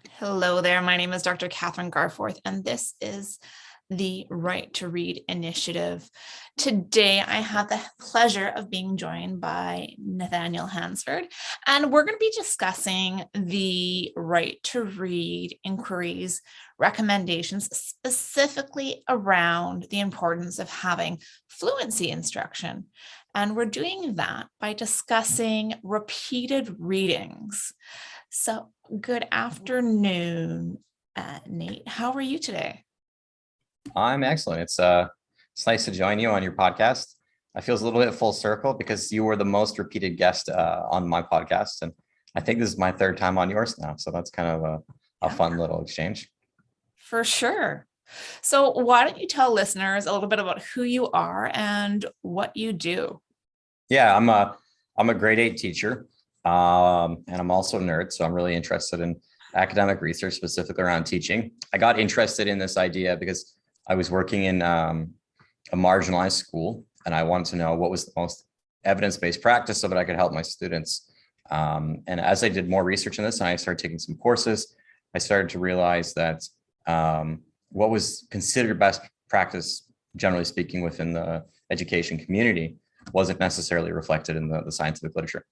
Hello there. My name is Dr. Kathryn Garforth, and this is the Right to Read initiative. Today, I have the pleasure of being joined by Nathaniel Hansford, and we're going to be discussing the Right to Read inquiries, recommendations, specifically around the importance of having fluency instruction. And we're doing that by discussing repeated readings. So, good afternoon, Nate. How are you today? I'm excellent. It's nice to join you on your podcast. I feel a little bit full circle because you were the most repeated guest on my podcast, and I think this is my third time on yours now. So that's kind of a fun little exchange. For sure. So, why don't you tell listeners a little bit about who you are and what you do? Yeah, I'm a grade 8 teacher, and I'm also a nerd. So I'm really interested in academic research, specifically around teaching. I got interested in this idea because I was working in a marginalized school, and I wanted to know what was the most evidence-based practice so that I could help my students. And as I did more research in this and I started taking some courses, I started to realize that what was considered best practice, generally speaking, within the education community wasn't necessarily reflected in the scientific literature.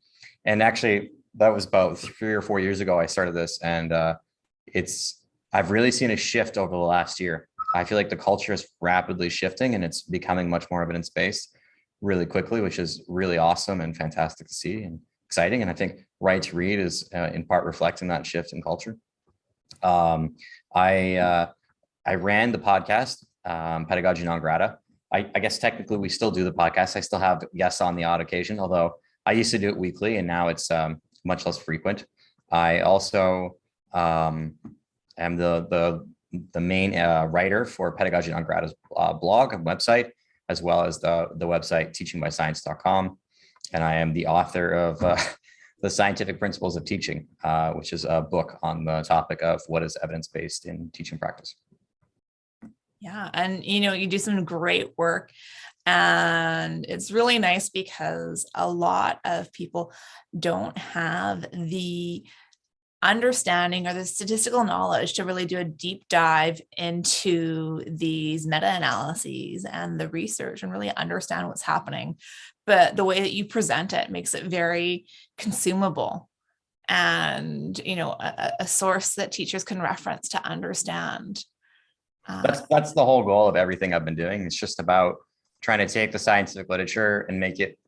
And actually, that was about 3 or 4 years ago I started this, and I've really seen a shift over the last year. I feel like the culture is rapidly shifting and it's becoming much more evidence-based really quickly, which is really awesome and fantastic to see and exciting. And I think Right to Read is in part reflecting that shift in culture. I ran the podcast, Pedagogy, Non-Grata. I guess technically we still do the podcast. I still have guests on the odd occasion, although I used to do it weekly and now it's much less frequent. I also am the main writer for Pedagogy Non-Grata's blog and website, as well as the website teachingbyscience.com. And I am the author of The Scientific Principles of Teaching, which is a book on the topic of what is evidence-based in teaching practice. Yeah, and you do some great work, and it's really nice because a lot of people don't have the understanding or the statistical knowledge to really do a deep dive into these meta-analyses and the research and really understand what's happening. But the way that you present it makes it very consumable and a source that teachers can reference to understand. That's the whole goal of everything I've been doing. It's just about trying to take the scientific literature and make it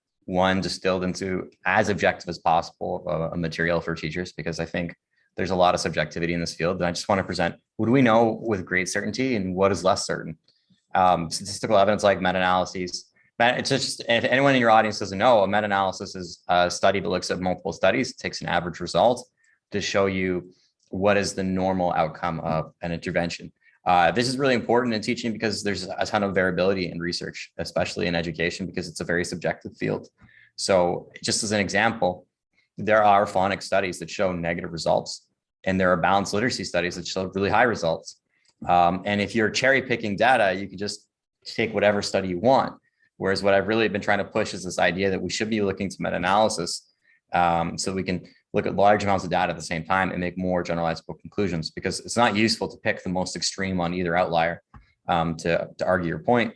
distilled into as objective as possible a material for teachers, because I think there's a lot of subjectivity in this field. And I just want to present what do we know with great certainty and what is less certain. Statistical evidence like meta-analyses. It's just, if anyone in your audience doesn't know, a meta-analysis is a study that looks at multiple studies, takes an average result to show you what is the normal outcome of an intervention. This is really important in teaching because there's a ton of variability in research, especially in education, because it's a very subjective field. So just as an example, there are phonics studies that show negative results, and there are balanced literacy studies that show really high results. And if you're cherry picking data, you can just take whatever study you want. Whereas what I've really been trying to push is this idea that we should be looking to meta-analysis so we can look at large amounts of data at the same time and make more generalizable conclusions, because it's not useful to pick the most extreme on either outlier to argue your point.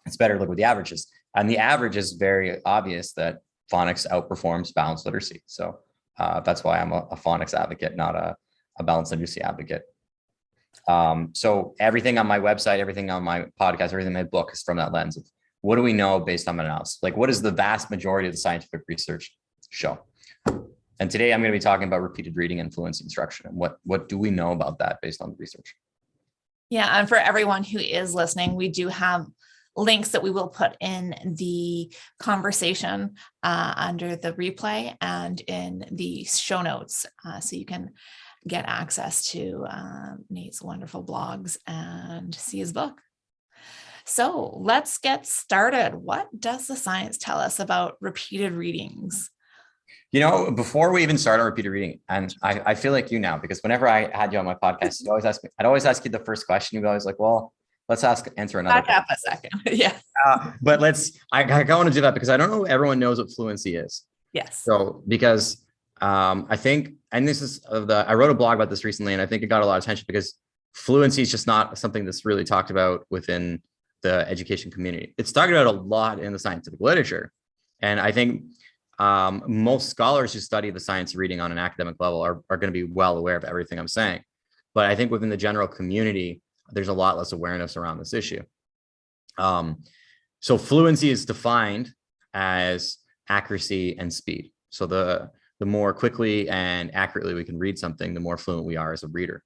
It's better to look at the averages. And the average is very obvious that phonics outperforms balanced literacy. So that's why I'm a phonics advocate, not a balanced literacy advocate. So everything on my website, everything on my podcast, everything in my book is from that lens of what do we know based on analysis? Like, what does the vast majority of the scientific research show? And today I'm going to be talking about repeated reading and fluency instruction. And what do we know about that based on the research? Yeah, and for everyone who is listening, we do have links that we will put in the conversation under the replay and in the show notes, so you can get access to Nate's wonderful blogs and see his book. So let's get started. What does the science tell us about repeated readings? Before we even start on repeated reading, and I feel like you now, because whenever I had you on my podcast, you always ask me, I'd always ask you the first question. You'd be always like, well, let's answer another. Back up a second. Yeah. But I want to do that because I don't know if everyone knows what fluency is. Yes. So, because I think, and this is I wrote a blog about this recently, and I think it got a lot of attention because fluency is just not something that's really talked about within the education community. It's talked about a lot in the scientific literature. And I think most scholars who study the science of reading on an academic level are going to be well aware of everything I'm saying. But I think within the general community, there's a lot less awareness around this issue. So fluency is defined as accuracy and speed. So the more quickly and accurately we can read something, the more fluent we are as a reader,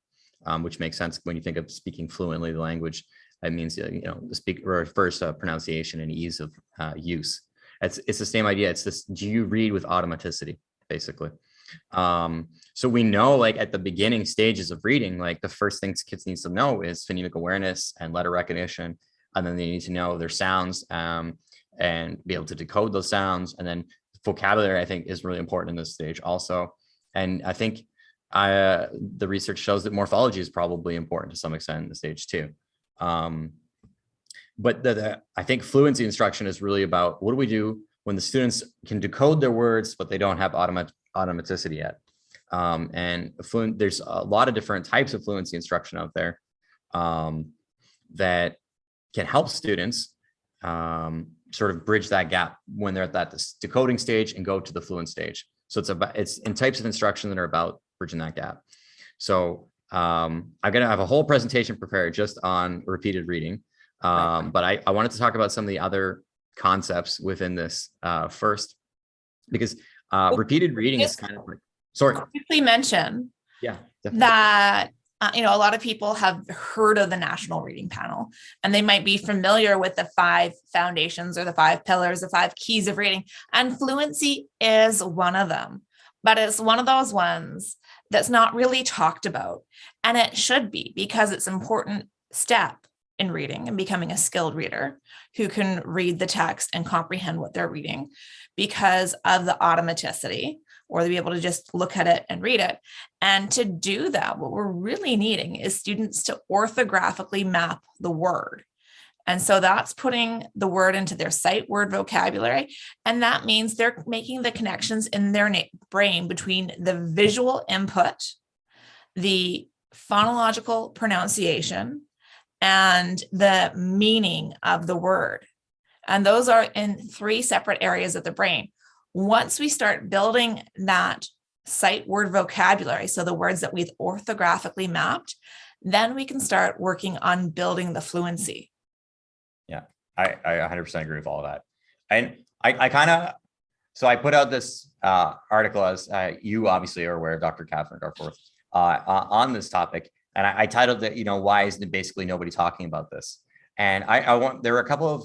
which makes sense when you think of speaking fluently the language. That means, the speaker refers to pronunciation and ease of use. It's the same idea. It's this, do you read with automaticity, basically? So we know, like, at the beginning stages of reading, like, the first things kids need to know is phonemic awareness and letter recognition. And then they need to know their sounds and be able to decode those sounds. And then vocabulary, I think, is really important in this stage also. And I think the research shows that morphology is probably important to some extent in the stage too. But I think fluency instruction is really about, what do we do when the students can decode their words, but they don't have automaticity yet? And there's a lot of different types of fluency instruction out there that can help students sort of bridge that gap when they're at that decoding stage and go to the fluent stage. So it's in types of instruction that are about bridging that gap. So I'm going to have a whole presentation prepared just on repeated reading. But I wanted to talk about some of the other concepts within this first, because repeated reading is kind of like, sorry. Quickly mention definitely. that a lot of people have heard of the National Reading Panel, and they might be familiar with the 5 foundations or the 5 pillars, the 5 keys of reading, and fluency is one of them. But it's one of those ones that's not really talked about, and it should be, because it's an important step in reading and becoming a skilled reader who can read the text and comprehend what they're reading because of the automaticity, or to be able to just look at it and read it. And to do that, what we're really needing is students to orthographically map the word. And so that's putting the word into their sight word vocabulary. And that means they're making the connections in their brain between the visual input, the phonological pronunciation, and the meaning of the word. And those are in 3 separate areas of the brain. Once we start building that sight word vocabulary, so the words that we've orthographically mapped, then we can start working on building the fluency. Yeah, I 100% agree with all of that. And I put out this article, as you obviously are aware of, Dr. Kathryn Garforth, on this topic. And I titled it, why isn't basically nobody talking about this? And there were a couple of,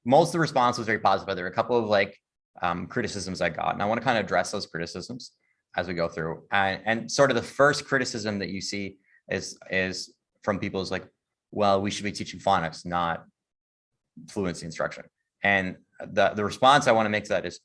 most of the response was very positive, but there were a couple of criticisms I got. And I want to kind of address those criticisms as we go through. And sort of the first criticism that you see is from people is like, well, we should be teaching phonics, not fluency instruction. And the response I want to make to that is,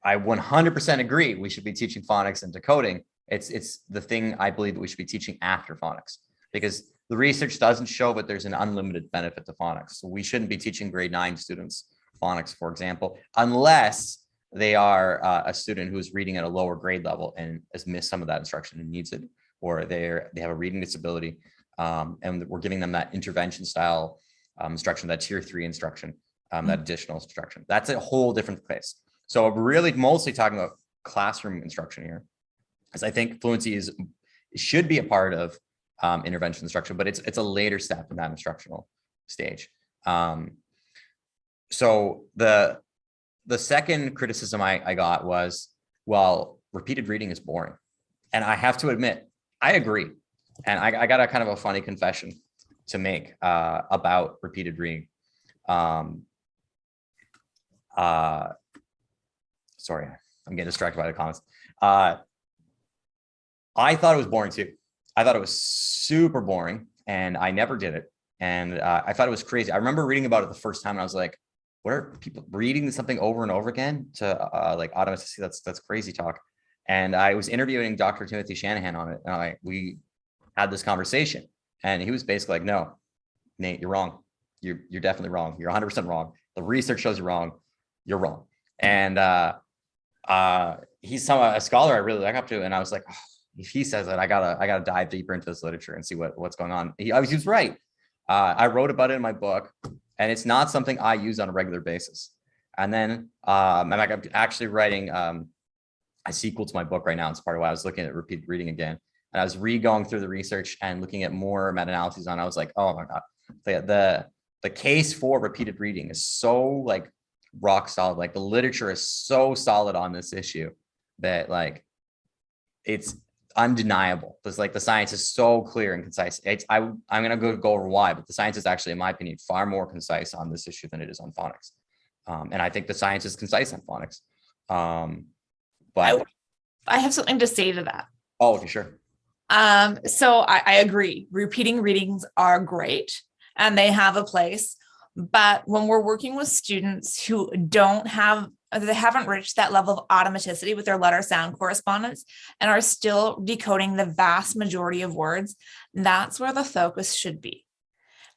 I 100% agree we should be teaching phonics and decoding. It's the thing I believe that we should be teaching after phonics, because the research doesn't show that there's an unlimited benefit to phonics. So we shouldn't be teaching grade 9 students phonics, for example, unless they are a student who's reading at a lower grade level and has missed some of that instruction and needs it, or they have a reading disability, and we're giving them that intervention style instruction, that tier 3 instruction, that additional instruction. That's a whole different case. So we're really mostly talking about classroom instruction here, because I think fluency should be a part of intervention instruction, but it's a later step in that instructional stage. So the second criticism I got was, well, repeated reading is boring. And I have to admit, I agree. And I got a kind of a funny confession to make about repeated reading. Sorry, I'm getting distracted by the comments. I thought it was boring too. I thought it was super boring, and I never did it. And I thought it was crazy. I remember reading about it the first time, and I was like, what are people reading something over and over again to like automaticity? That's crazy talk. And I was interviewing Dr. Timothy Shanahan on it, and we had this conversation, and he was basically like, no, Nate, you're wrong. You're definitely wrong. You're 100% wrong. The research shows you're wrong. You're wrong. And he's a scholar I really look up to, and I was like, oh, if he says it, I gotta dive deeper into this literature and see what's going on. He was right. I wrote about it in my book, and it's not something I use on a regular basis. And then I'm actually writing a sequel to my book right now. It's part of why I was looking at repeat reading again. And I was going through the research and looking at more meta-analyses on. I was like, oh my God, the case for repeated reading is so like rock solid. Like the literature is so solid on this issue that like it's undeniable. It's like the science is so clear and concise. I'm gonna go over why, but the science is actually, in my opinion, far more concise on this issue than it is on phonics. And I think the science is concise on phonics. But I have something to say to that. Oh, for sure. So I agree. Repeating readings are great and they have a place. But when we're working with students who they haven't reached that level of automaticity with their letter sound correspondence and are still decoding the vast majority of words, that's where the focus should be.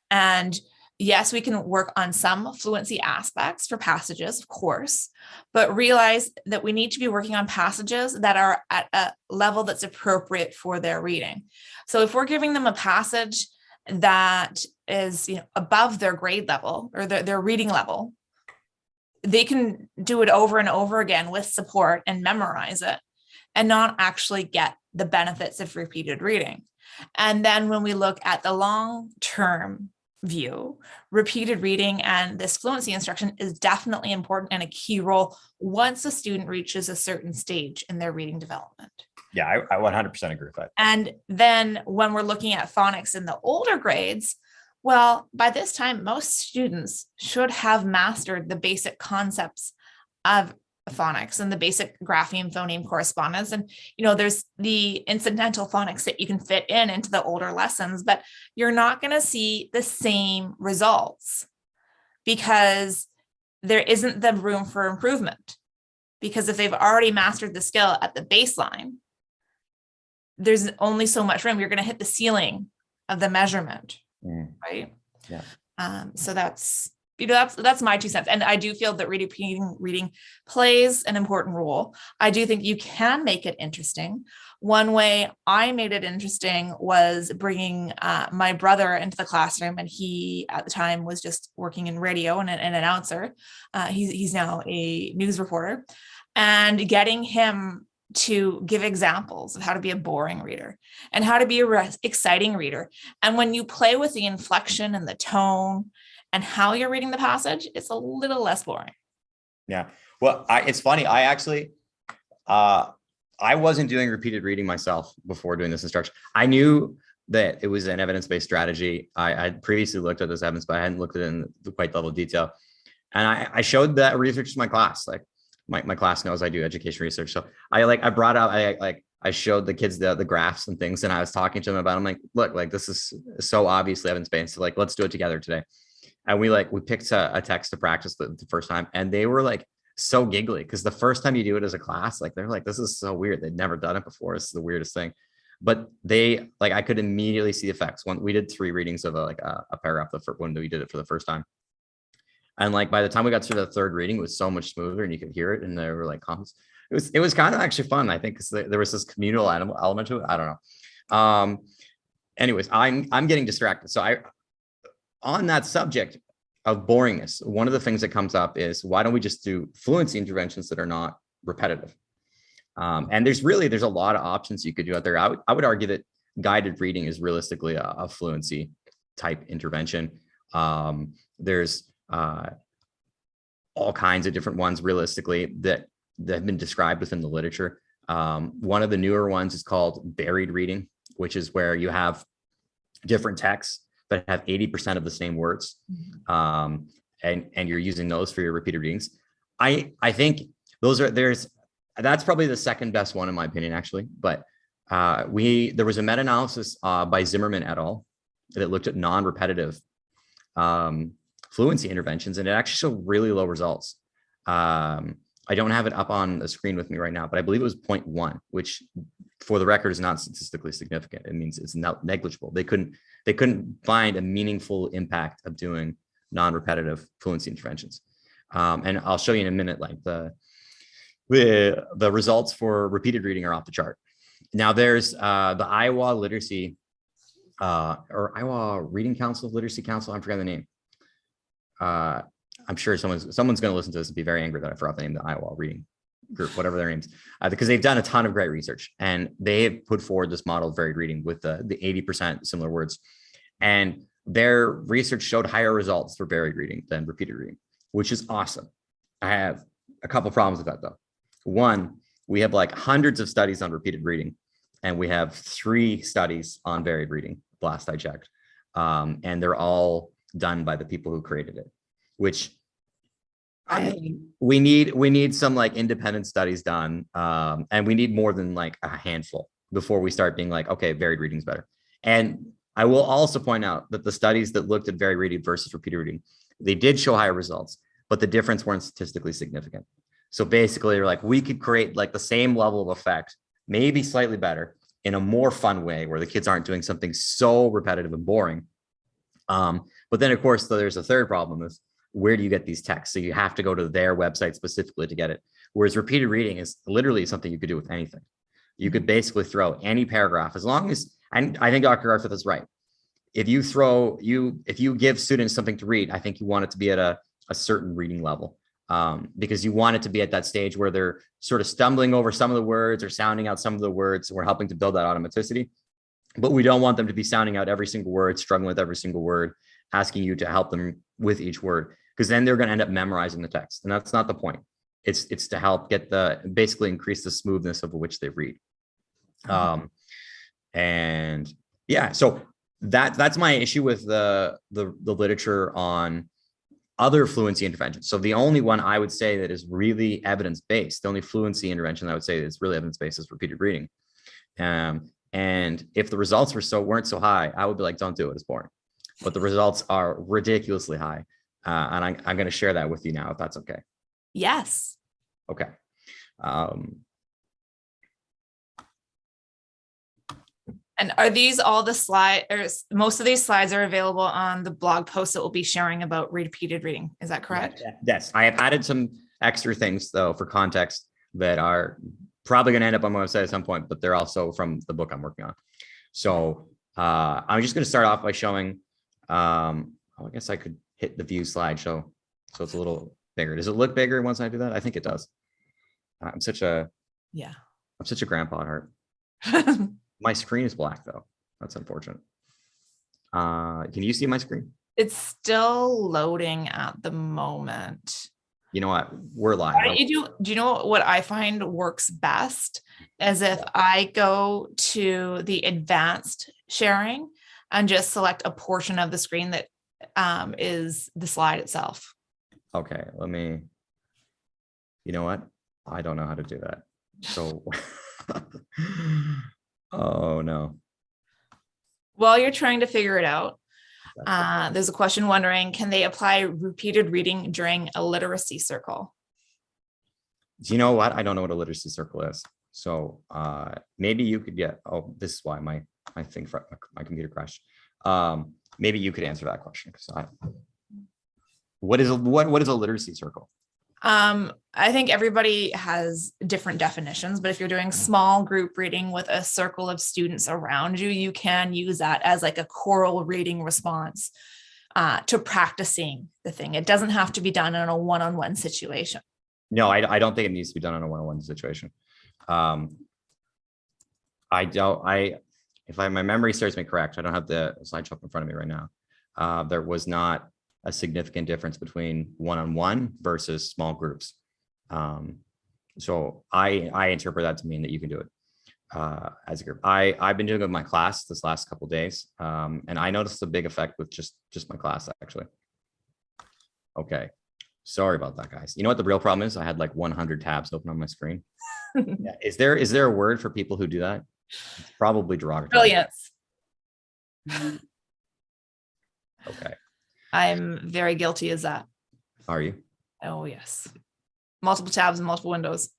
And yes, we can work on some fluency aspects for passages, of course, but realize that we need to be working on passages that are at a level that's appropriate for their reading. So if we're giving them a passage that is, above their grade level or their reading level, they can do it over and over again with support and memorize it and not actually get the benefits of repeated reading. And then when we look at the long-term view, repeated reading and this fluency instruction is definitely important and a key role once a student reaches a certain stage in their reading development. Yeah, I 100% agree with that. And then when we're looking at phonics in the older grades, well, by this time, most students should have mastered the basic concepts of phonics and the basic grapheme phoneme correspondence. And, there's the incidental phonics that you can fit into the older lessons, but you're not going to see the same results because there isn't the room for improvement. Because if they've already mastered the skill at the baseline, there's only so much room. You're going to hit the ceiling of the measurement, right? Yeah. So that's my 2 cents. And I do feel that repeating reading plays an important role. I do think you can make it interesting. One way I made it interesting was bringing my brother into the classroom, and he at the time was just working in radio and an announcer. He's now a news reporter, and getting him to give examples of how to be a boring reader and how to be an exciting reader. And when you play with the inflection and the tone and how you're reading the passage, it's a little less boring. Yeah. Well, it's funny. I actually, I wasn't doing repeated reading myself before doing this instruction. I knew that it was an evidence-based strategy. I previously looked at this evidence, but I hadn't looked at it in the quite level of detail. And I showed that research to my class. Like my class knows I do education research. So I brought out, I showed the kids the graphs and things, and I was talking to them about, I'm like, look, like this is so obviously evidence-based. So like, let's do it together today. And we picked a text to practice the first time, and they were like so giggly because the first time you do it as a class, like they're like, this is so weird. They'd never done it before. It's the weirdest thing. But I could immediately see the effects. When we did 3 readings of a paragraph, when we did it for the first time. And like by the time we got to the 3rd reading, it was so much smoother, and you could hear it, and there were like comments. It was kind of actually fun, I think, because there was this communal element to it. I don't know. Anyways, I'm getting distracted. So on that subject of boringness, one of the things that comes up is, why don't we just do fluency interventions that are not repetitive? And there's a lot of options you could do out there. I would argue that guided reading is realistically a fluency type intervention. There's all kinds of different ones realistically that have been described within the literature. One of the newer ones is called buried reading, which is where you have different texts that have 80% of the same words. And you're using those for your repeated readings. I think that's probably the second best one in my opinion, actually. But there was a meta-analysis by Zimmerman et al. That looked at non-repetitive fluency interventions, and it actually showed really low results. I don't have it up on the screen with me right now, but I believe it was 0.1, which for the record is not statistically significant. It means it's not negligible. They couldn't find a meaningful impact of doing non-repetitive fluency interventions. And I'll show you in a minute, like the results for repeated reading are off the chart. Now there's the Iowa Literacy or Iowa Reading Council, Literacy Council. I'm forgetting the name. I'm sure someone's going to listen to this and be very angry that I forgot the name of the Iowa Reading Group, whatever their names, because they've done a ton of great research and they have put forward this model of varied reading with the 80% similar words. And their research showed higher results for varied reading than repeated reading, which is awesome. I have a couple of problems with that though. One, we have like hundreds of studies on repeated reading, and we have 3 studies on varied reading, last I checked. And they're all done by the people who created it, which I mean, we need some like independent studies done. And we need more than like a handful before we start being like, okay, varied reading is better. And I will also point out that the studies that looked at varied reading versus repeated reading, they did show higher results, but the difference weren't statistically significant. So basically, you're like, we could create like the same level of effect, maybe slightly better, in a more fun way where the kids aren't doing something so repetitive and boring. But then, of course, there's a third problem is, where do you get these texts? So you have to go to their website specifically to get it. Whereas repeated reading is literally something you could do with anything. You could basically throw any paragraph, as long as, and I think Dr. Garforth is right. If you give students something to read, I think you want it to be at a certain reading level, because you want it to be at that stage where they're sort of stumbling over some of the words or sounding out some of the words. And we're helping to build that automaticity, but we don't want them to be sounding out every single word, struggling with every single word, asking you to help them with each word, because then they're going to end up memorizing the text. And that's not the point. It's to help get basically increase the smoothness of which they read. And yeah, so that's my issue with the literature on other fluency interventions. So the only one I would say that is really evidence-based, the only fluency intervention I would say is really evidence-based is repeated reading. And if the results weren't so high, I would be like, don't do it, it's boring. But the results are ridiculously high. And I'm going to share that with you now, if that's okay. Yes. Okay. And are these all the slides, or most of these slides are available on the blog post that we'll be sharing about repeated reading? Is that correct? Yes. I have added some extra things though for context that are probably going to end up on my website at some point, but they're also from the book I'm working on. So I'm just going to start off by showing, I guess I could hit the view slideshow. So it's a little bigger. Does it look bigger once I do that? I think it does. I'm such a grandpa at heart. My screen is black though. That's unfortunate. Can you see my screen? It's still loading at the moment. You know what? We're live. Do you know what I find works best is if I go to the advanced sharing and just select a portion of the screen that is the slide itself. Okay, you know what? I don't know how to do that. So, oh no. While you're trying to figure it out, there's a question wondering, can they apply repeated reading during a literacy circle? Do you know what? I don't know what a literacy circle is. So maybe you could get, oh, this is why my computer crashed. Maybe you could answer that question. What is a literacy circle? I think everybody has different definitions, but if you're doing small group reading with a circle of students around you, you can use that as like a choral reading response to practicing the thing. It doesn't have to be done in a one-on-one situation. No, I don't think it needs to be done in a one-on-one situation. If my memory serves me correct, I don't have the slideshow up in front of me right now. There was not a significant difference between one-on-one versus small groups. So I interpret that to mean that you can do it as a group. I've been doing it with my class this last couple of days, and I noticed a big effect with just my class actually. Okay, sorry about that, guys. You know what the real problem is? I had like 100 tabs open on my screen. Yeah. Is there a word for people who do that? It's probably derogatory. Brilliance. Okay. I'm very guilty as that. Are you? Oh, yes. Multiple tabs and multiple windows.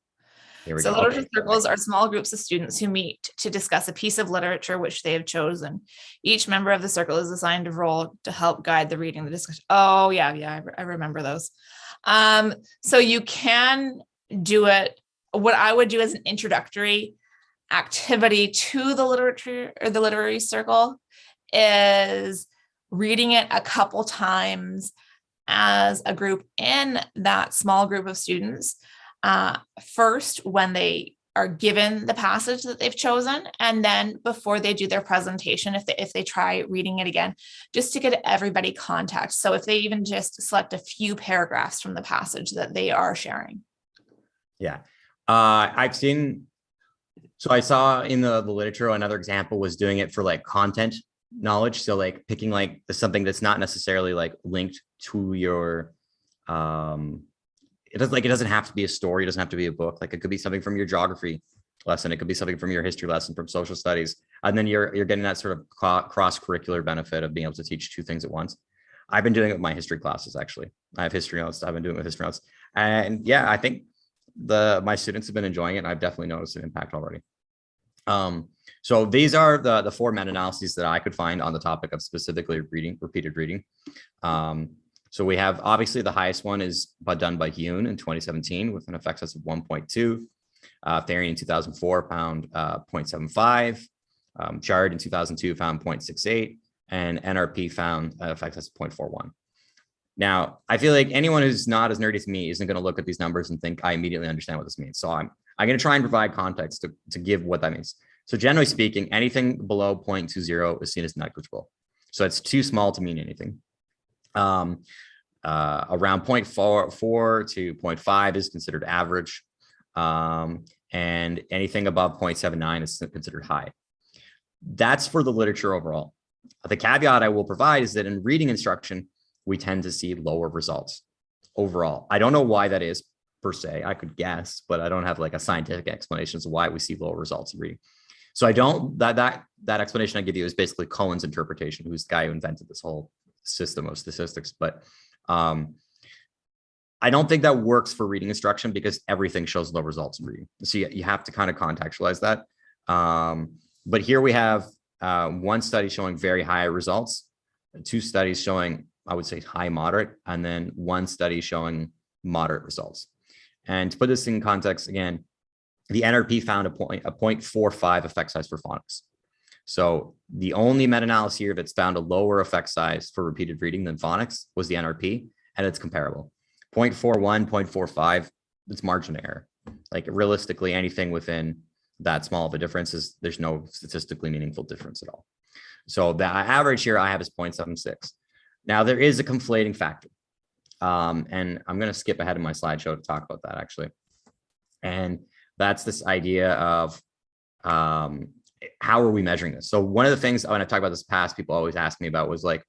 Here we So go. literature circles are small groups of students who meet to discuss a piece of literature which they have chosen. Each member of the circle is assigned a role to help guide the reading, the discussion. Oh, yeah, I remember those. So you can do it what I would do as an introductory activity to the literature or the literary circle is reading it a couple times as a group in that small group of students. First, when they are given the passage that they've chosen, and then before they do their presentation, if they try reading it again, just to get everybody context. So if they even just select a few paragraphs from the passage that they are sharing. Yeah. I've seen, so I saw in the literature, another example was doing it for like content knowledge. So like picking like something that's not necessarily like linked to your, it doesn't have to be a story. It doesn't have to be a book. Like it could be something from your geography lesson. It could be something from your history lesson, from social studies. And then you're getting that sort of cross-curricular benefit of being able to teach two things at once. I've been doing it with my history classes, actually. I have history notes. I've been doing it with history notes. And yeah, I think my students have been enjoying it. And I've definitely noticed an impact already. So these are the 4 meta-analyses that I could find on the topic of specifically repeated reading. So we have, obviously, the highest one is done by Yoon in 2017 with an effect size of 1.2. Therian in 2004 found 0.75. Chard in 2002 found 0.68. And NRP found effect size of 0.41. Now, I feel like anyone who's not as nerdy as me isn't going to look at these numbers and think I immediately understand what this means. So I'm going to try and provide context to give what that means. So generally speaking, anything below 0.20 is seen as negligible. So it's too small to mean anything. Around 0.4 to 0.5 is considered average. And anything above 0.79 is considered high. That's for the literature overall. The caveat I will provide is that in reading instruction, we tend to see lower results overall. I don't know why that is per se. I could guess, but I don't have like a scientific explanation as to why we see lower results in reading. So I don't, that explanation I give you is basically Cohen's interpretation, who's the guy who invented this whole system of statistics. But I don't think that works for reading instruction because everything shows low results in reading. So you have to kind of contextualize that. But here we have 1 study showing very high results, 2 studies showing, I would say, high moderate, and then 1 study showing moderate results. And to put this in context, again, the NRP found a 0.45 effect size for phonics. So the only meta-analysis here that's found a lower effect size for repeated reading than phonics was the NRP, and it's comparable. 0.41, 0.45, it's margin error. Like realistically, anything within that small of a difference there's no statistically meaningful difference at all. So the average here I have is 0.76. Now there is a conflating factor. And I'm going to skip ahead in my slideshow to talk about that actually. And that's this idea of how are we measuring this? So one of the things when I talk about this past, people always ask me about was like,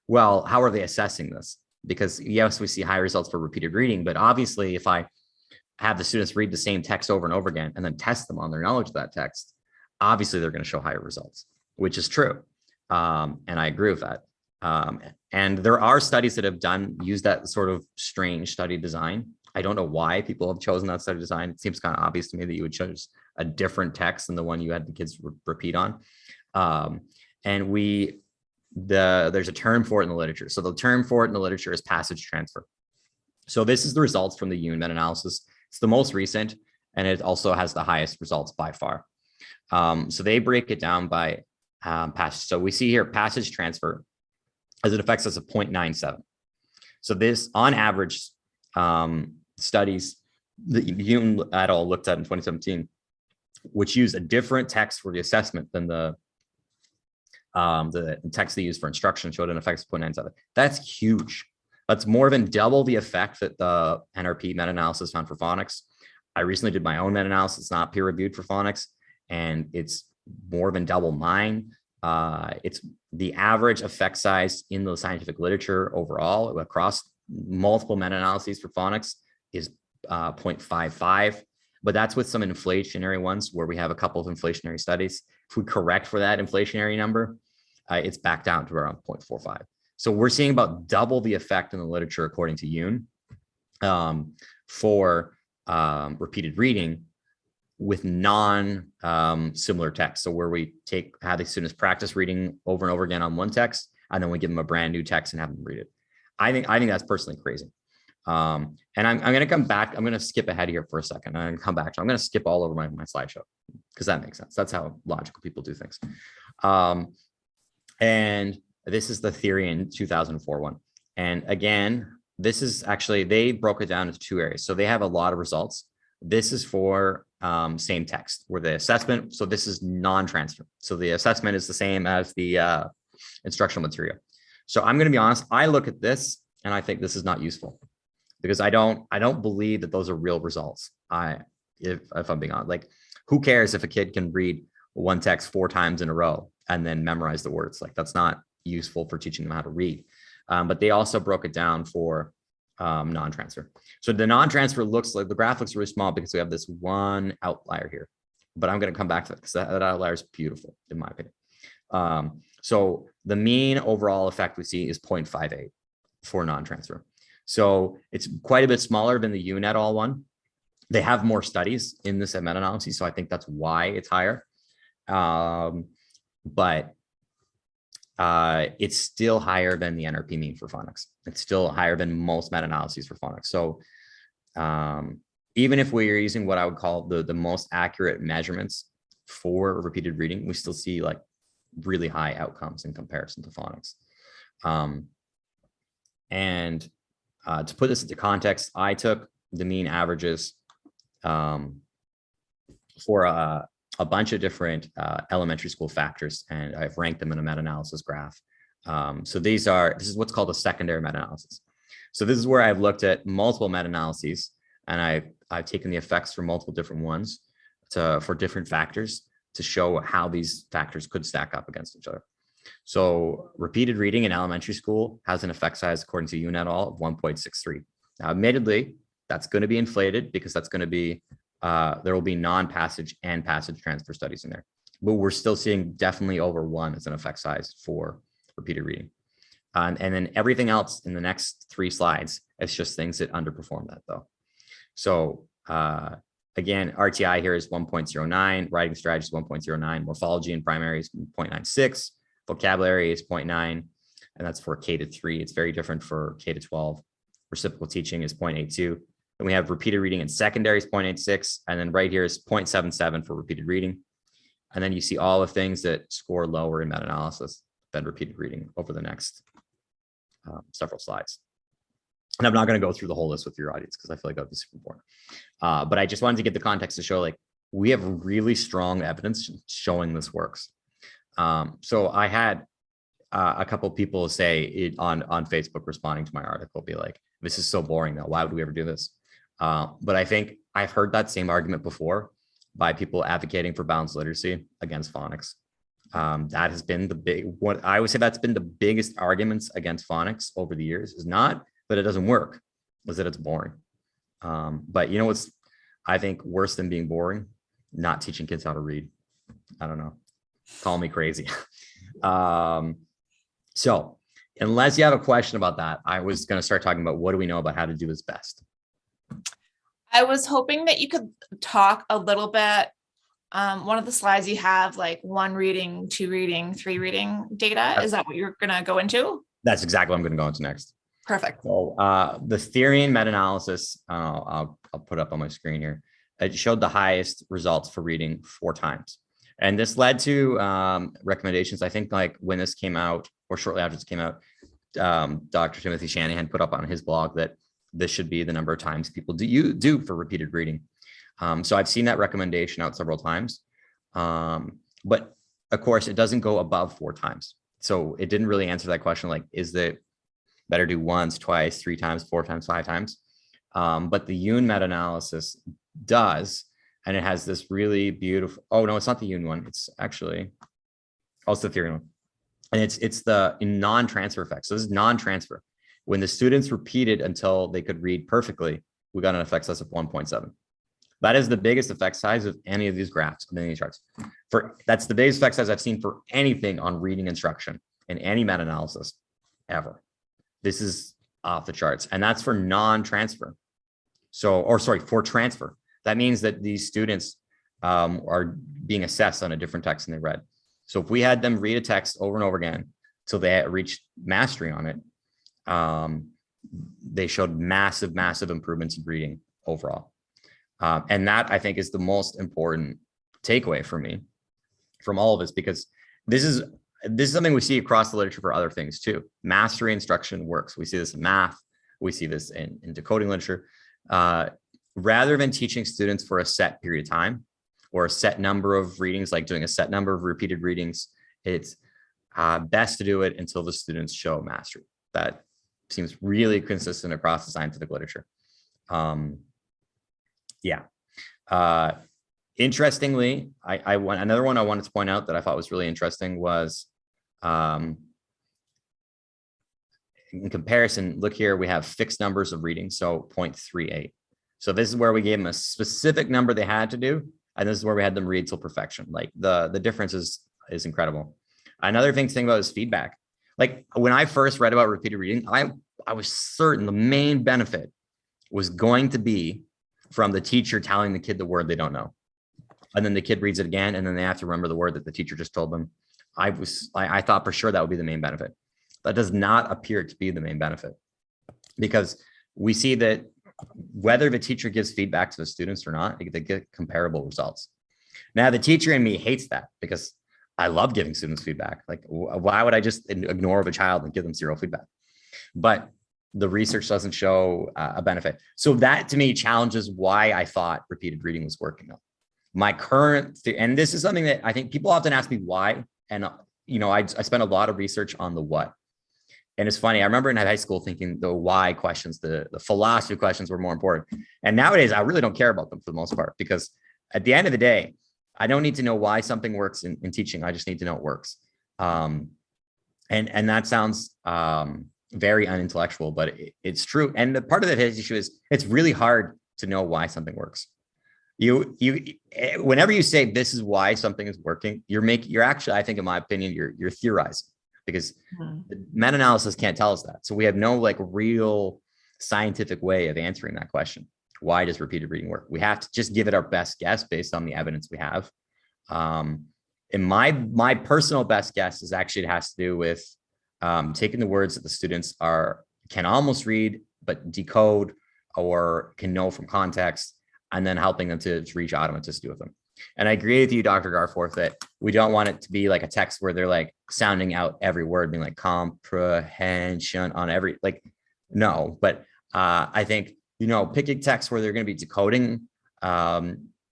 well, how are they assessing this? Because yes, we see high results for repeated reading, but obviously if I have the students read the same text over and over again and then test them on their knowledge of that text, obviously they're going to show higher results, which is true. And I agree with that. And there are studies that have used that sort of strange study design. I don't know why people have chosen that study design. It seems kind of obvious to me that you would choose a different text than the one you had the kids repeat on. And there's a term for it in the literature. So the term for it in the literature is passage transfer. So this is the results from the Yoon meta-analysis. It's the most recent, and it also has the highest results by far. So they break it down by passage. So we see here passage transfer as it affects us of 0.97. So this, on average, studies that Yoon et al. Looked at in 2017, which use a different text for the assessment than the text they use for instruction, showed an effect of 0.97. That's huge. That's more than double the effect that the NRP meta-analysis found for phonics. I recently did my own meta-analysis, not peer-reviewed for phonics, and it's more than double mine. It's the average effect size in the scientific literature overall across multiple meta-analyses for phonics is 0.55, but that's with some inflationary ones where we have a couple of inflationary studies. If we correct for that inflationary number, it's back down to around 0.45. So we're seeing about double the effect in the literature, according to Yoon, for repeated reading with similar text. So where we have the students practice reading over and over again on one text, and then we give them a brand new text and have them read it. I think that's personally crazy. And I'm going to come back. I'm going to skip ahead here for a second. I'm going to come back. I'm going to skip all over my slideshow because that makes sense. That's how logical people do things. And this is the theory in 2004 one. And again, this is actually, they broke it down into two areas. So they have a lot of results. This is for same text where the assessment. So this is non-transfer. So the assessment is the same as the instructional material. So I'm going to be honest. I look at this and I think this is not useful because I don't believe that those are real results. If I'm being honest, like who cares if a kid can read one text 4 times in a row and then memorize the words? Like that's not useful for teaching them how to read. But they also broke it down for non-transfer. So the non-transfer looks like the graph looks really small because we have this one outlier here, but I'm going to come back to that because that outlier is beautiful in my opinion. So the mean overall effect we see is 0.58 for non-transfer. So it's quite a bit smaller than the UNet all one. They have more studies in this meta-analysis, so I think that's why it's higher. But it's still higher than the NRP mean for phonics. It's still higher than most meta-analyses for phonics. So even if we're using what I would call the most accurate measurements for repeated reading, we still see like really high outcomes in comparison to phonics. And to put this into context, I took the mean averages for a bunch of different elementary school factors, and I've ranked them in a meta-analysis graph. So this is what's called a secondary meta-analysis. So this is where I've looked at multiple meta-analyses, and I've taken the effects from multiple different ones for different factors to show how these factors could stack up against each other. So repeated reading in elementary school has an effect size, according to UNet all, of 1.63. Now, admittedly, that's going to be inflated because that's going to be there will be non-passage and passage transfer studies in there, but we're still seeing definitely over 1 as an effect size for repeated reading. And then everything else in the next 3 slides, it's just things that underperform that though. So again, RTI here is 1.09, writing strategy is 1.09, morphology and primary is 0.96, vocabulary is 0.9, and that's for K to 3. It's very different for K to 12. Reciprocal teaching is 0.82. Then we have repeated reading in secondary is 0.86. And then right here is 0.77 for repeated reading. And then you see all the things that score lower in meta-analysis than repeated reading over the next several slides. And I'm not going to go through the whole list with your audience because I feel like that would be super important. But I just wanted to get the context to show like we have really strong evidence showing this works. So I had a couple of people say it on Facebook responding to my article, be like, this is so boring though. Why would we ever do this? But I think I've heard that same argument before by people advocating for balanced literacy against phonics. That has been what I would say that's been the biggest arguments against phonics over the years, is not that it doesn't work, is that it's boring. But you know what's, I think, worse than being boring? Not teaching kids how to read. I don't know. Call me crazy. So unless you have a question about that, I was going to start talking about what do we know about how to do this best. I was hoping that you could talk a little bit. One of the slides you have like 1 reading, 2 reading, 3 reading data. Is that what you're going to go into? That's exactly what I'm going to go into next. Perfect. So the theory and meta-analysis, I'll put up on my screen here. It showed the highest results for reading 4 times. And this led to recommendations. I think like when this came out or shortly after this came out, Dr. Timothy Shanahan put up on his blog that this should be the number of times people do for repeated reading. So I've seen that recommendation out several times. But of course, it doesn't go above 4 times. So it didn't really answer that question, like, is it better do once, twice, 3 times, 4 times, 5 times? But the Yoon meta-analysis does. And it has this really beautiful, oh no, it's not the Yoon one. It's actually, it's the theory one. And it's the non-transfer effect. So this is non-transfer. When the students repeated until they could read perfectly, we got an effect size of 1.7. That is the biggest effect size of any of these graphs, of any of these charts. That's the biggest effect size I've seen for anything on reading instruction in any meta-analysis ever. This is off the charts. And that's for non-transfer. For transfer. That means that these students are being assessed on a different text than they read. So if we had them read a text over and over again till they reached mastery on it, they showed massive, massive improvements in reading overall. And that, I think, is the most important takeaway for me from all of this, because this is something we see across the literature for other things too. Mastery instruction works. We see this in math. We see this in decoding literature. Rather than teaching students for a set period of time or a set number of readings, like doing a set number of repeated readings, it's best to do it until the students show mastery. That seems really consistent across the scientific literature. Interestingly, another one I wanted to point out that I thought was really interesting was, in comparison, look here, we have fixed numbers of readings, so 0.38. So this is where we gave them a specific number they had to do, and this is where we had them read till perfection. Like the difference is incredible. Another thing to think about is feedback. Like when I first read about repeated reading, I was certain the main benefit was going to be from the teacher telling the kid the word they don't know. And then the kid reads it again, and then they have to remember the word that the teacher just told them. I thought for sure that would be the main benefit. That does not appear to be the main benefit, because we see that whether the teacher gives feedback to the students or not, they get comparable results. Now, the teacher in me hates that, because I love giving students feedback. Like, why would I just ignore the child and give them zero feedback? But the research doesn't show a benefit. So that to me challenges why I thought repeated reading was working. My current, and this is something that I think people often ask me why. And, I spent a lot of research on the what. And it's funny, I remember in high school thinking the why questions, the philosophy questions were more important. And nowadays, I really don't care about them for the most part, because at the end of the day, I don't need to know why something works in teaching. I just need to know it works. And that sounds very unintellectual, but it's true. And the part of the issue is it's really hard to know why something works. Whenever you say this is why something is working, you're actually, I think, in my opinion, you're theorizing, because the meta-analysis can't tell us that. So we have no like real scientific way of answering that question. Why does repeated reading work? We have to just give it our best guess based on the evidence we have. And my personal best guess is actually, it has to do with taking the words that the students can almost read, but decode or can know from context, and then helping them to reach automaticity with them. And I agree with you, Dr. Garforth, that we don't want it to be like a text where they're like sounding out every word, being like comprehension on every, like, no. But I think, picking text where they're going to be decoding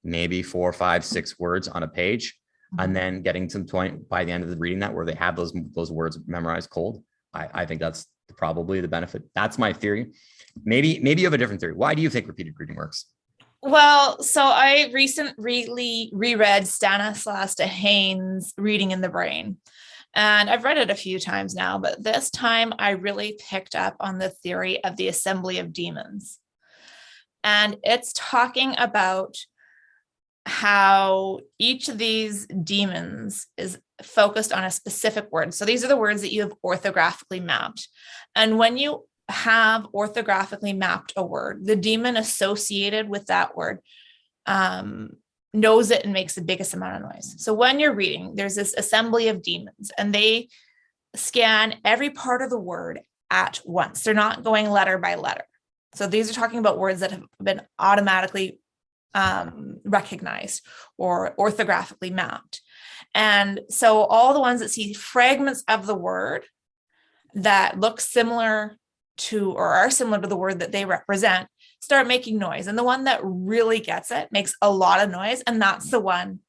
maybe 4, 5, 6 words on a page, and then getting to the point by the end of the reading that where they have those words memorized cold. I think that's probably the benefit. That's my theory. Maybe you have a different theory. Why do you think repeated reading works? Well, so I recently reread Stanislas Dehaene's Reading in the Brain, and I've read it a few times now, but this time I really picked up on the theory of the assembly of demons. And it's talking about how each of these demons is focused on a specific word. So these are the words that you have orthographically mapped. And when you have orthographically mapped a word, the demon associated with that word knows it and makes the biggest amount of noise. So when you're reading, there's this assembly of demons, and they scan every part of the word at once. They're not going letter by letter. So these are talking about words that have been automatically recognized or orthographically mapped. And so all the ones that see fragments of the word that look similar to or are similar to the word that they represent start making noise. And the one that really gets it makes a lot of noise, and that's the one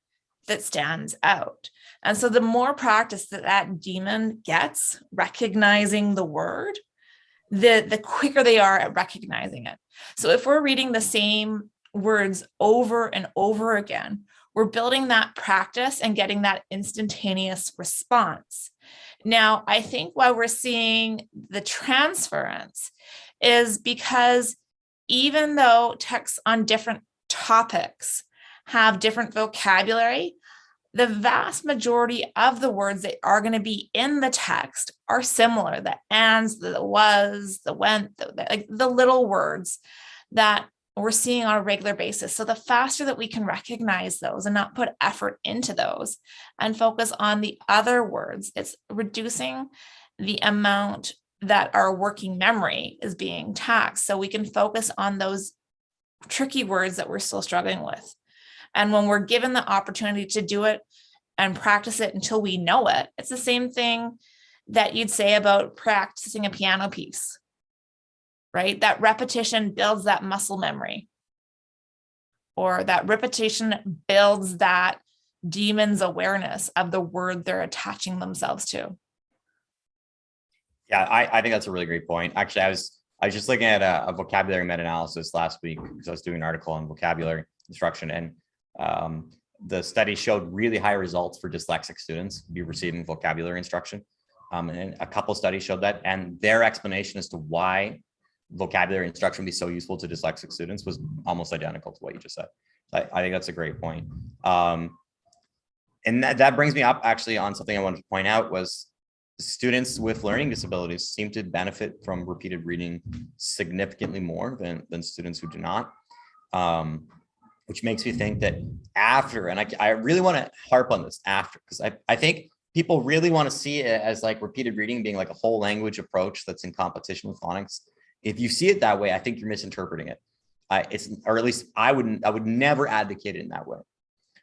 that stands out. And so the more practice that demon gets recognizing the word, the quicker they are at recognizing it. So if we're reading the same words over and over again, we're building that practice and getting that instantaneous response. Now, I think why we're seeing the transference is because even though texts on different topics have different vocabulary, the vast majority of the words that are going to be in the text are similar. The ands, the was, the went, like the little words that we're seeing on a regular basis. So the faster that we can recognize those and not put effort into those and focus on the other words, it's reducing the amount that our working memory is being taxed. So we can focus on those tricky words that we're still struggling with. And when we're given the opportunity to do it and practice it until we know it, it's the same thing that you'd say about practicing a piano piece, right? That repetition builds that muscle memory, or that repetition builds that demon's awareness of the word they're attaching themselves to. Yeah, I think that's a really great point. Actually, I was just looking at a vocabulary meta-analysis last week because I was doing an article on vocabulary instruction, and the study showed really high results for dyslexic students be receiving vocabulary instruction. And a couple studies showed that, and their explanation as to why vocabulary instruction would be so useful to dyslexic students was almost identical to what you just said. I think that's a great point. And that brings me up actually on something I wanted to point out was students with learning disabilities seem to benefit from repeated reading significantly more than students who do not, which makes me think that after, and I really want to harp on this after, because I think people really want to see it as like repeated reading being like a whole language approach that's in competition with phonics. If you see it that way, I think you're misinterpreting it. Or at least I would never advocate it in that way.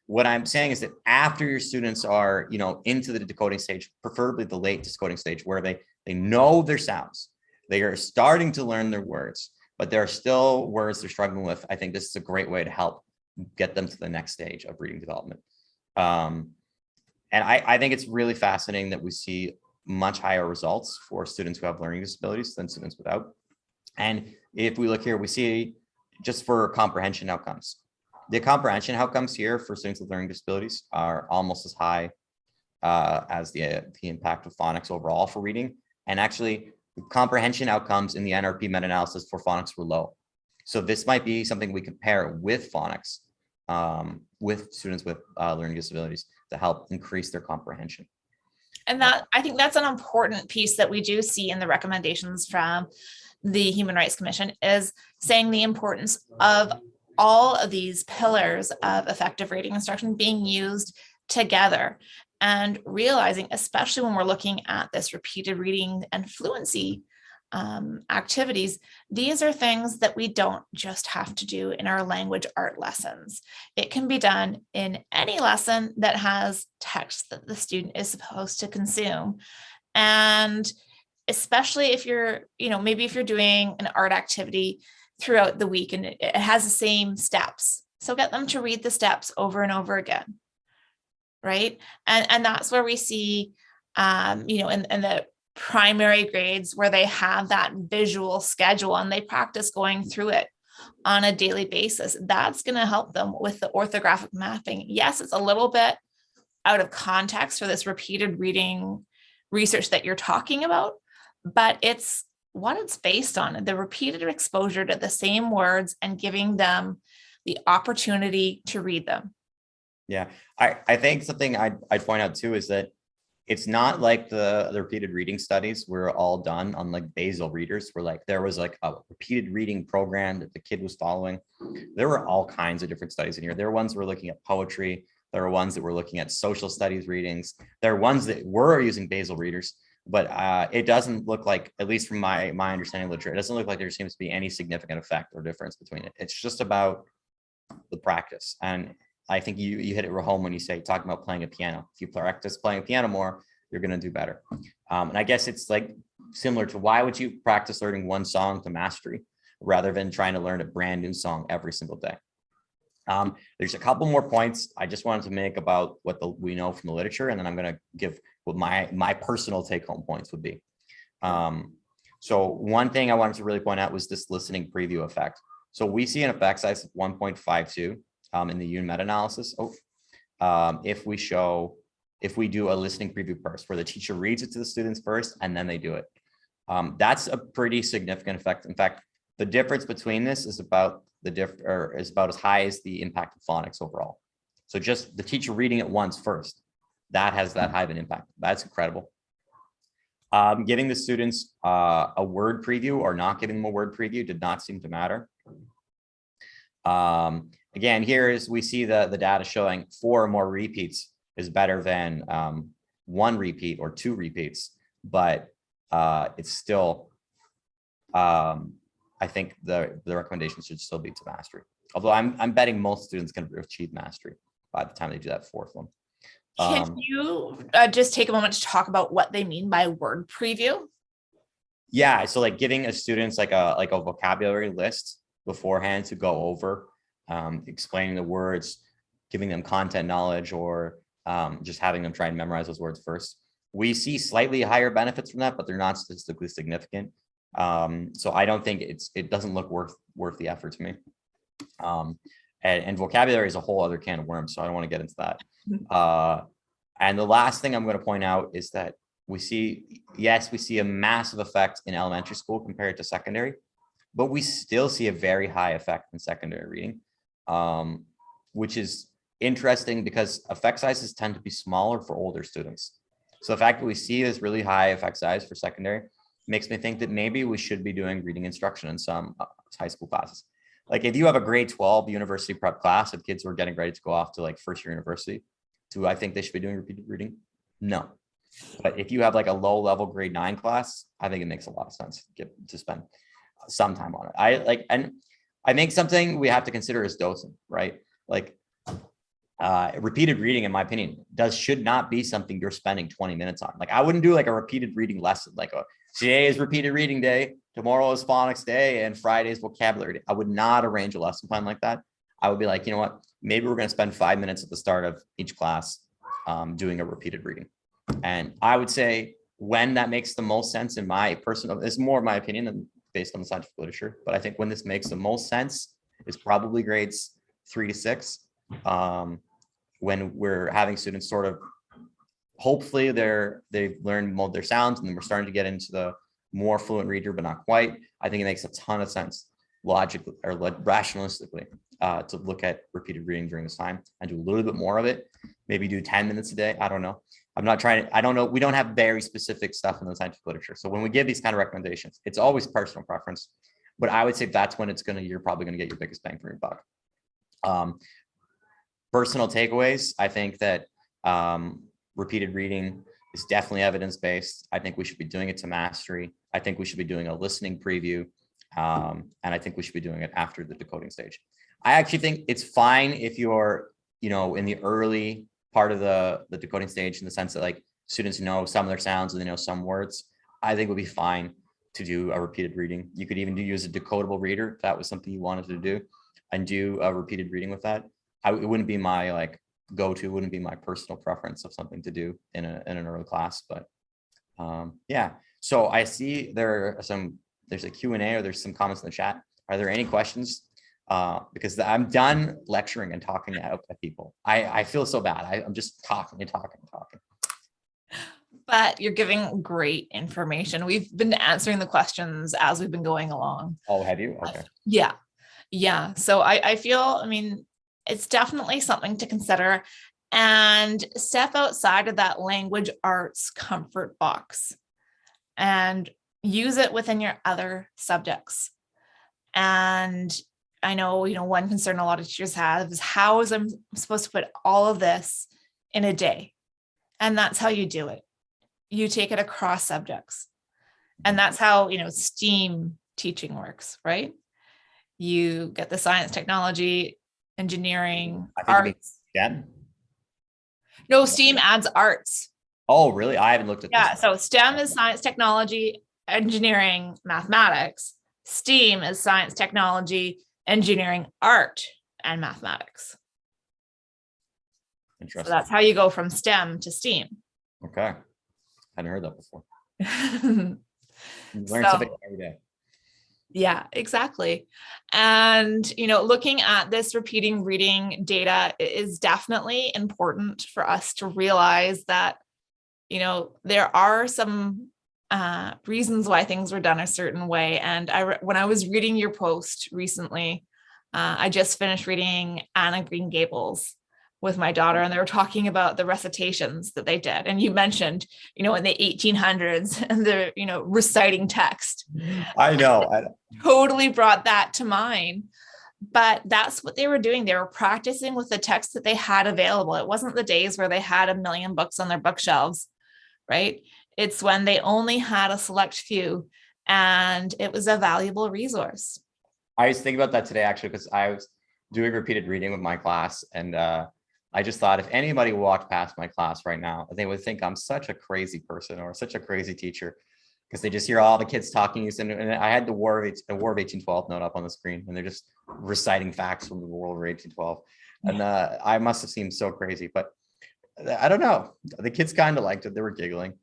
What I'm saying is that after your students are, into the decoding stage, preferably the late decoding stage, where they know their sounds, they are starting to learn their words, but there are still words they're struggling with. I think this is a great way to help get them to the next stage of reading development. And I think it's really fascinating that we see much higher results for students who have learning disabilities than students without. And if we look here, we see just for comprehension outcomes. The comprehension outcomes here for students with learning disabilities are almost as high as the impact of phonics overall for reading. And actually, the comprehension outcomes in the NRP meta-analysis for phonics were low. So this might be something we compare with phonics with students with learning disabilities to help increase their comprehension. And that, I think that's an important piece that we do see in the recommendations from the Human Rights Commission, is saying the importance of all of these pillars of effective reading instruction being used together, and realizing, especially when we're looking at this repeated reading and fluency activities, these are things that we don't just have to do in our language art lessons. It can be done in any lesson that has text that the student is supposed to consume. And especially if you're, maybe if you're doing an art activity throughout the week and it has the same steps. So get them to read the steps over and over again, right? And that's where we see, in the primary grades where they have that visual schedule and they practice going through it on a daily basis. That's going to help them with the orthographic mapping. Yes, it's a little bit out of context for this repeated reading research that you're talking about, but it's what it's based on, the repeated exposure to the same words and giving them the opportunity to read them. Yeah, I think something I'd point out too is that it's not like the repeated reading studies were all done on like basal readers, where like there was like a repeated reading program that the kid was following. There were all kinds of different studies in here. There were ones that were looking at poetry. There were ones that were looking at social studies readings. There are ones that were using basal readers, but it doesn't look like, at least from my understanding of literature, it doesn't look like there seems to be any significant effect or difference between it. It's just about the practice. And I think you hit it home when you say, talking about playing a piano. If you practice playing piano more, you're going to do better. And I guess it's like similar to, why would you practice learning one song to mastery rather than trying to learn a brand new song every single day? There's a couple more points I just wanted to make about what we know from the literature, and then I'm going to give what my personal take-home points would be. So one thing I wanted to really point out was this listening preview effect. So we see an effect size of 1.52 in the UN meta-analysis. If we do a listening preview first, where the teacher reads it to the students first and then they do it. That's a pretty significant effect. In fact, the difference between this is about is about as high as the impact of phonics overall. So just the teacher reading it once first, that has that high of an impact. That's incredible. Giving the students a word preview or not giving them a word preview did not seem to matter. Again, here is, we see the data showing 4 or more repeats is better than 1 repeat or 2 repeats, but it's still, I think the recommendation should still be to mastery. Although I'm betting most students can achieve mastery by the time they do that fourth one. Can you just take a moment to talk about what they mean by word preview? Yeah, so like giving a students like a vocabulary list beforehand to go over, explaining the words, giving them content knowledge, or just having them try and memorize those words first. We see slightly higher benefits from that, but they're not statistically significant. So I don't think it doesn't look worth the effort to me. And vocabulary is a whole other can of worms, so I don't want to get into that. And the last thing I'm going to point out is that we see a massive effect in elementary school compared to secondary, but we still see a very high effect in secondary reading, which is interesting because effect sizes tend to be smaller for older students. So the fact that we see this really high effect size for secondary makes me think that maybe we should be doing reading instruction in some high school classes. Like if you have a grade 12 university prep class of kids who are getting ready to go off to like first year university, do I think they should be doing repeated reading? No. But if you have like a low level grade 9 class, I think it makes a lot of sense to spend some time on it. And I think something we have to consider is dosing, right? Like repeated reading, in my opinion, should not be something you're spending 20 minutes on. Like I wouldn't do like a repeated reading lesson, like today is repeated reading day, tomorrow is phonics day, and Friday is vocabulary day. I would not arrange a lesson plan like that. I would be like, you know what, maybe we're going to spend 5 minutes at the start of each class doing a repeated reading. And I would say when that makes the most sense in my personal, it's more my opinion than based on the scientific literature, but I think when this makes the most sense is probably grades 3 to 6. When we're having students sort of, hopefully they've learned most of their sounds, and then we're starting to get into the more fluent reader, but not quite. I think it makes a ton of sense logically or rationalistically to look at repeated reading during this time and do a little bit more of it. Maybe do 10 minutes a day. I don't know. I don't know. We don't have very specific stuff in the scientific literature. So when we give these kind of recommendations, it's always personal preference, but I would say that's when you're probably going to get your biggest bang for your buck. Personal takeaways. I think that repeated reading is definitely evidence-based. I think we should be doing it to mastery. I think we should be doing a listening preview. And I think we should be doing it after the decoding stage. I actually think it's fine if you're, in the early part of the decoding stage, in the sense that like students know some of their sounds and they know some words. I think it would be fine to do a repeated reading. You could even use a decodable reader if that was something you wanted to do, and do a repeated reading with that. It wouldn't be my like go-to, wouldn't be my personal preference of something to do in an early class, but yeah. So I see there's a Q&A, or there's some comments in the chat. Are there any questions? Because I'm done lecturing and talking at people. I feel so bad. I'm just talking. But you're giving great information. We've been answering the questions as we've been going along. Oh, have you? Okay. Yeah. So I feel, it's definitely something to consider, and step outside of that language arts comfort box and use it within your other subjects. And I know, one concern a lot of teachers have is, how is I'm supposed to put all of this in a day? And that's how you do it. You take it across subjects. And that's how, STEAM teaching works, right? You get the science, technology, engineering, arts. STEM? No, STEAM adds arts. Oh, really? I haven't looked at this. Yeah, so STEM is science, technology, engineering, mathematics. STEAM is science, technology, engineering, art, and mathematics. Interesting. So that's how you go from STEM to STEAM. Okay. Hadn't heard that before. Learn something every day. Yeah, exactly. And, looking at this repeating reading data is definitely important for us to realize that, there are some reasons why things were done a certain way. And when I was reading your post recently, I just finished reading Anne of Green Gables with my daughter, and they were talking about the recitations that they did. And you mentioned, in the 1800s, and they're, reciting text. I know. Totally brought that to mind. But that's what they were doing. They were practicing with the text that they had available. It wasn't the days where they had a million books on their bookshelves, right? It's when they only had a select few, and it was a valuable resource. I was thinking about that today, actually, because I was doing repeated reading with my class. And I just thought if anybody walked past my class right now, they would think I'm such a crazy person or such a crazy teacher, because they just hear all the kids talking. And I had the War of 1812 note up on the screen, and they're just reciting facts from the War of 1812. And I must have seemed so crazy, but I don't know. The kids kind of liked it. They were giggling,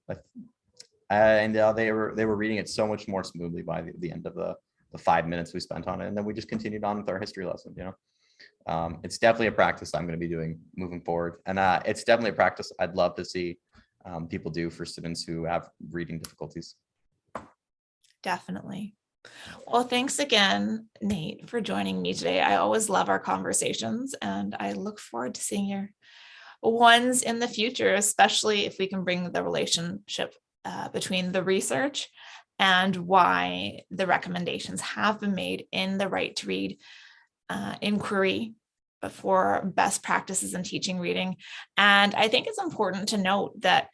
and they were reading it so much more smoothly by the end of the 5 minutes we spent on it. And then we just continued on with our history lesson. It's definitely a practice I'm going to be doing moving forward. And it's definitely a practice I'd love to see people do for students who have reading difficulties. Definitely. Well, thanks again, Nate, for joining me today. I always love our conversations, and I look forward to seeing your ones in the future, especially if we can bring the relationship between the research and why the recommendations have been made in the Right to Read inquiry for best practices in teaching reading. And I think it's important to note that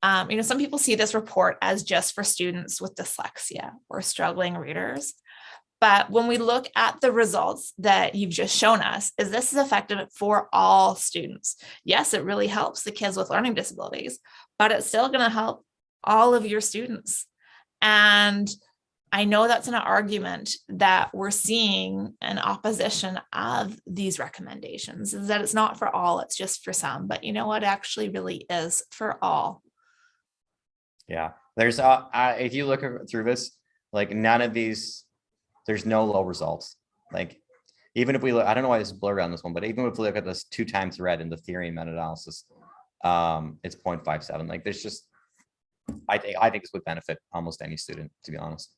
some people see this report as just for students with dyslexia or struggling readers. But when we look at the results that you've just shown us, this is effective for all students. Yes, it really helps the kids with learning disabilities, but it's still going to help all of your students. And I know that's an argument that we're seeing in opposition of these recommendations, is that it's not for all, it's just for some. But you know what, it actually really is for all. Yeah, there's if you look through this, like none of these, there's no low results. Like even if we look, I don't know why this is blurred on this one, but even if we look at this 2 times read in the theory and meta-analysis, it's 0.57. Like there's just, I think this would benefit almost any student, to be honest,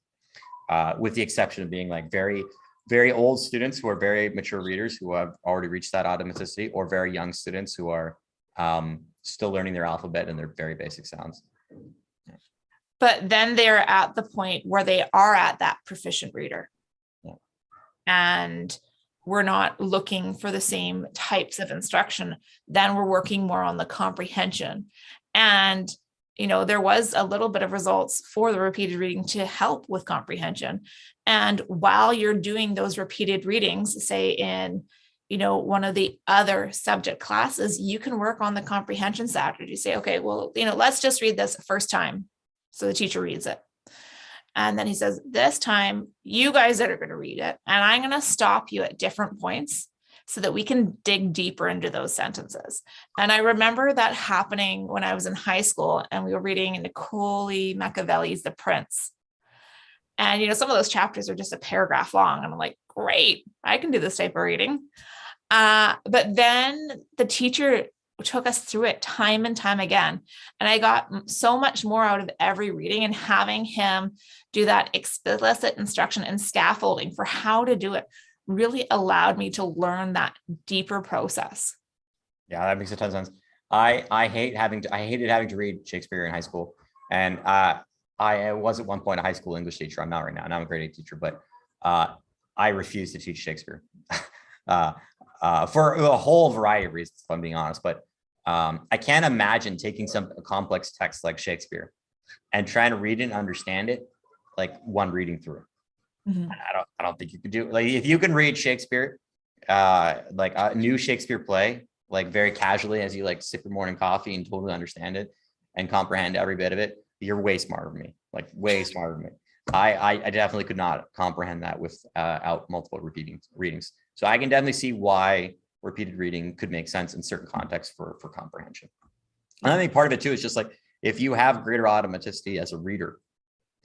with the exception of being like very, very old students who are very mature readers who have already reached that automaticity, or very young students who are still learning their alphabet and their very basic sounds. But then they're at the point where they are at that proficient reader. Yeah. And we're not looking for the same types of instruction. Then we're working more on the comprehension. And, there was a little bit of results for the repeated reading to help with comprehension. And while you're doing those repeated readings, say in, one of the other subject classes, you can work on the comprehension strategy. Say, okay, well, let's just read this first time. So the teacher reads it. And then he says, this time, you guys are going to read it. And I'm going to stop you at different points so that we can dig deeper into those sentences. And I remember that happening when I was in high school and we were reading Nicole Machiavelli's The Prince. And, some of those chapters are just a paragraph long. And I'm like, great, I can do this type of reading. But then the teacher took us through it time and time again. And I got so much more out of every reading, and having him do that explicit instruction and scaffolding for how to do it really allowed me to learn that deeper process. Yeah, that makes a ton of sense. I hated having to read Shakespeare in high school. And I was at one point a high school English teacher. I'm not right now, and I'm a grade 8 teacher, but I refuse to teach Shakespeare for a whole variety of reasons, if I'm being honest. But I can't imagine taking some complex text like Shakespeare and trying to read it and understand it like one reading through. Mm-hmm. I don't think you could do it. Like if you can read Shakespeare, like a new Shakespeare play, like very casually as you like sip your morning coffee and totally understand it and comprehend every bit of it, you're way smarter than me. Like way smarter than me. I definitely could not comprehend that without multiple readings. So I can definitely see why repeated reading could make sense in certain contexts for comprehension. And I think part of it too is just like, if you have greater automaticity as a reader,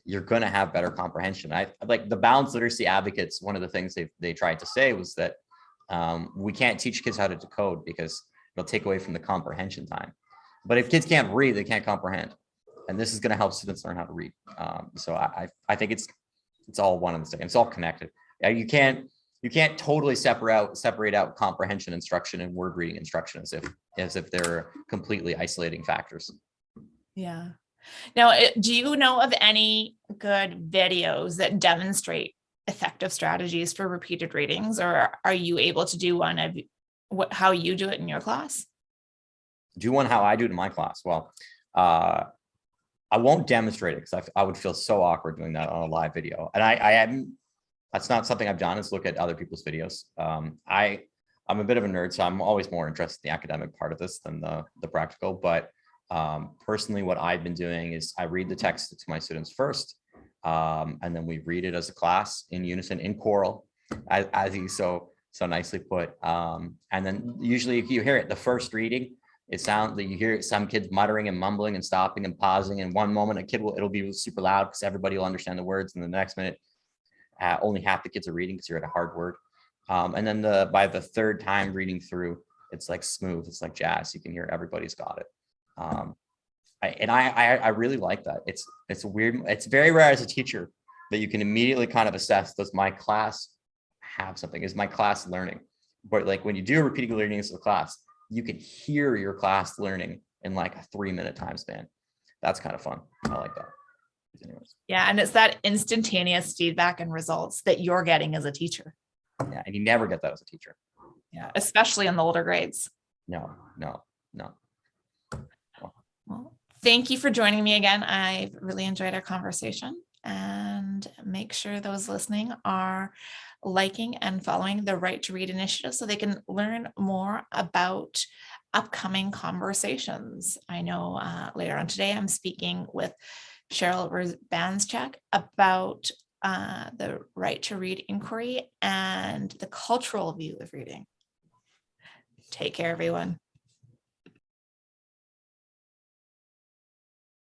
you're going to have better comprehension. I like the balanced literacy advocates. One of the things they tried to say was that we can't teach kids how to decode because it'll take away from the comprehension time. But if kids can't read, they can't comprehend. And this is going to help students learn how to read. So I think it's all one and the same. It's all connected. You can't totally separate out comprehension instruction and word reading instruction as if they're completely isolating factors. Yeah. Now, do you know of any good videos that demonstrate effective strategies for repeated readings, or are you able to do one of how you do it in your class? Do one how I do it in my class. Well, I I won't demonstrate it because I would feel so awkward doing that on a live video. And I am, that's not something I've done, is look at other people's videos. I'm a bit of a nerd, so I'm always more interested in the academic part of this than the practical. But personally, what I've been doing is I read the text to my students first, and then we read it as a class in unison, in choral, as you so nicely put. And then usually if you hear it, the first reading, it sounds that you hear some kids muttering and mumbling and stopping and pausing. And one moment a kid it'll be super loud because everybody will understand the words. And the next minute, only half the kids are reading because you're at a hard word. And then by the third time reading through, it's like smooth. It's like jazz. You can hear everybody's got it. I really like that. It's weird. It's very rare as a teacher that you can immediately kind of assess, does my class have something? Is my class learning? But like when you do repeating learning as a class, you can hear your class learning in like a 3-minute time span. That's kind of fun. I like that. Anyways. Yeah. And it's that instantaneous feedback and results that you're getting as a teacher. Yeah. And you never get that as a teacher. Yeah. Especially in the older grades. No. Well, thank you for joining me again. I've really enjoyed our conversation, and make sure those listening are liking and following the Right to Read initiative so they can learn more about upcoming conversations. I know later on today, I'm speaking with Cheryl Banschak about the Right to Read inquiry and the cultural view of reading. Take care, everyone.